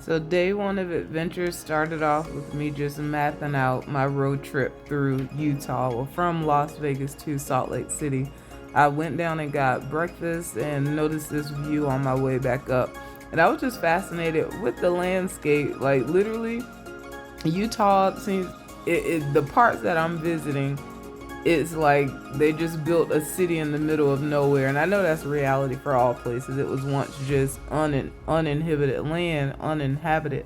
So day one of adventure started off with me just mapping out my road trip through Utah, well, from Las Vegas to Salt Lake City. I went down and got breakfast and noticed this view on my way back up. And I was just fascinated with the landscape. Like literally, Utah seems the parts that I'm visiting, it's like they just built a city in the middle of nowhere. And I know that's reality for all places. It was once just uninhabited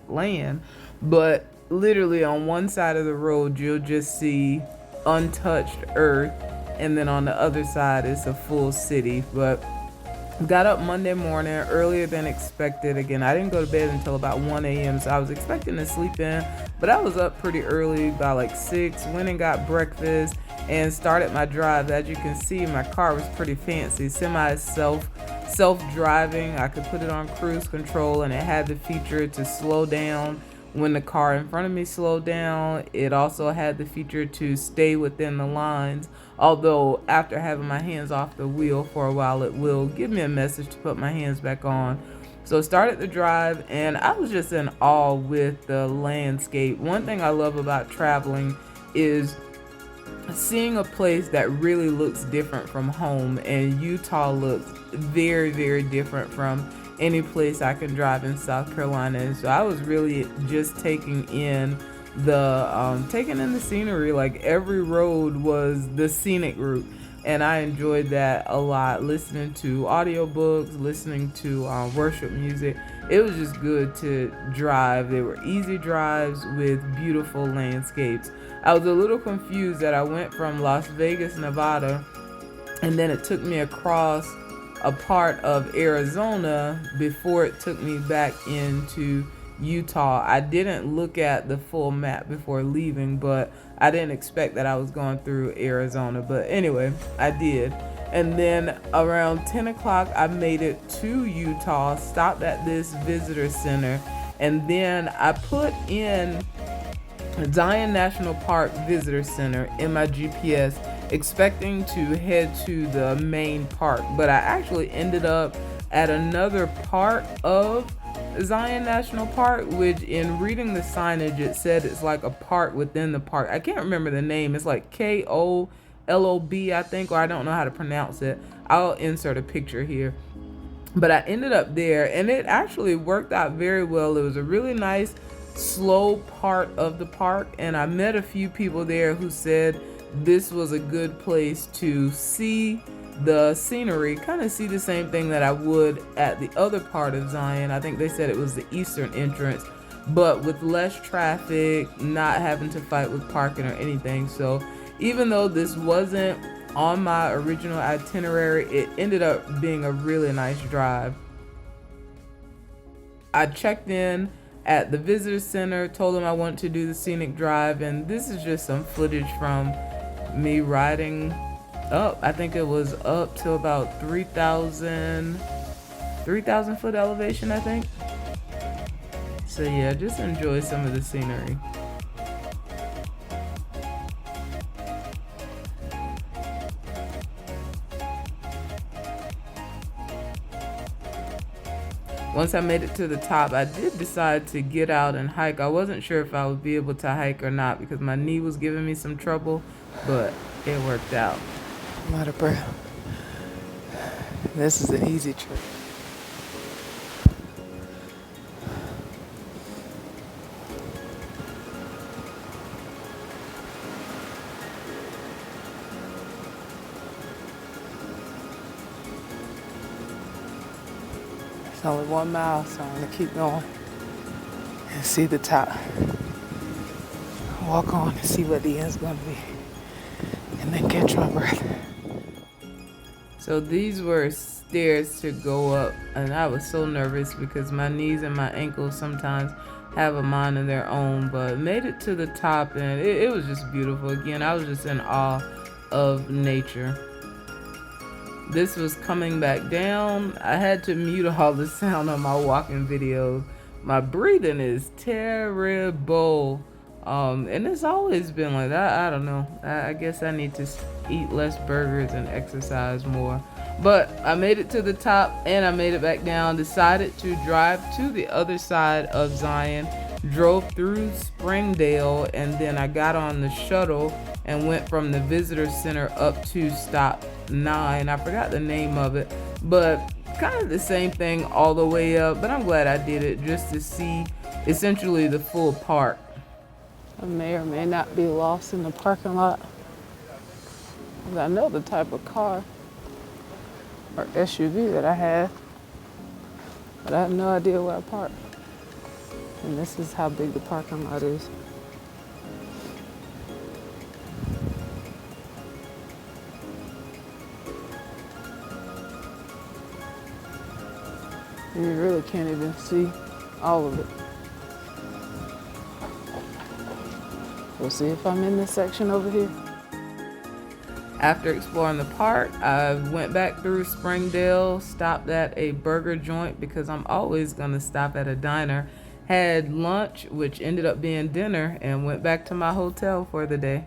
land. But literally on one side of the road, you'll just see untouched earth. And then on the other side, it's a full city. But got up Monday morning earlier than expected. Again, I didn't go to bed until about 1 a.m. So I was expecting to sleep in, but I was up pretty early by like 6, went and got breakfast and started my drive. As you can see, my car was pretty fancy, semi self-driving. I could put it on cruise control and it had the feature to slow down when the car in front of me slowed down. It also had the feature to stay within the lines, although after having my hands off the wheel for a while, it will give me a message to put my hands back on. So started the drive and I was just in awe with the landscape. One thing I love about traveling is seeing a place that really looks different from home, and Utah looks very, very different from any place I can drive in South Carolina. And so I was really just taking in the scenery. Like every road was the scenic route, and I enjoyed that a lot, listening to audiobooks, listening to worship music. It was just good to drive. They were easy drives with beautiful landscapes. I was a little confused that I went from Las Vegas, Nevada, and then it took me across a part of Arizona before it took me back into Utah. I didn't look at the full map before leaving, but I didn't expect that I was going through Arizona. But anyway, I did. And then around 10 o'clock, I made it to Utah, stopped at this visitor center, and then I put in Zion National Park Visitor Center in my GPS, expecting to head to the main park, but I actually ended up at another part of Zion National Park, which in reading the signage, it said it's like a park within the park. I can't remember the name. It's like KOLOB, I think, or I don't know how to pronounce it. I'll insert a picture here. But I ended up there, and it actually worked out very well. It was a really nice, slow part of the park, and I met a few people there who said this was a good place to see the scenery, kind of see the same thing that I would at the other part of Zion. I think they said it was the eastern entrance, but with less traffic, not having to fight with parking or anything. So even though this wasn't on my original itinerary, it ended up being a really nice drive. I checked in at the visitor center, told them I wanted to do the scenic drive, and this is just some footage from me riding up. I think it was up to about 3,000 foot elevation, I think. So yeah, just enjoy some of the scenery. Once I made it to the top, I did decide to get out and hike. I wasn't sure if I would be able to hike or not because my knee was giving me some trouble, but it worked out. I'm out of breath. This is an easy trip. It's only 1 mile, so I'm gonna keep going and see the top. Walk on and see what the end's gonna be, and then catch my breath. So these were stairs to go up, and I was so nervous because my knees and my ankles sometimes have a mind of their own, but made it to the top, and it was just beautiful. Again, I was just in awe of nature. This was coming back down. I had to mute all the sound on my walking videos. My breathing is terrible And it's always been like that. I don't know. I guess I need to eat less burgers and exercise more. But I made it to the top and I made it back down. Decided to drive to the other side of Zion. Drove through Springdale and then I got on the shuttle and went from the visitor center up to stop 9. I forgot the name of it, but kind of the same thing all the way up. But I'm glad I did it just to see essentially the full park. I may or may not be lost in the parking lot. I know the type of car or SUV that I have, but I have no idea where I parked. And this is how big the parking lot is. You really can't even see all of it. We'll see if I'm in this section over here. After exploring the park, I went back through Springdale, stopped at a burger joint because I'm always going to stop at a diner. Had lunch, which ended up being dinner, and went back to my hotel for the day.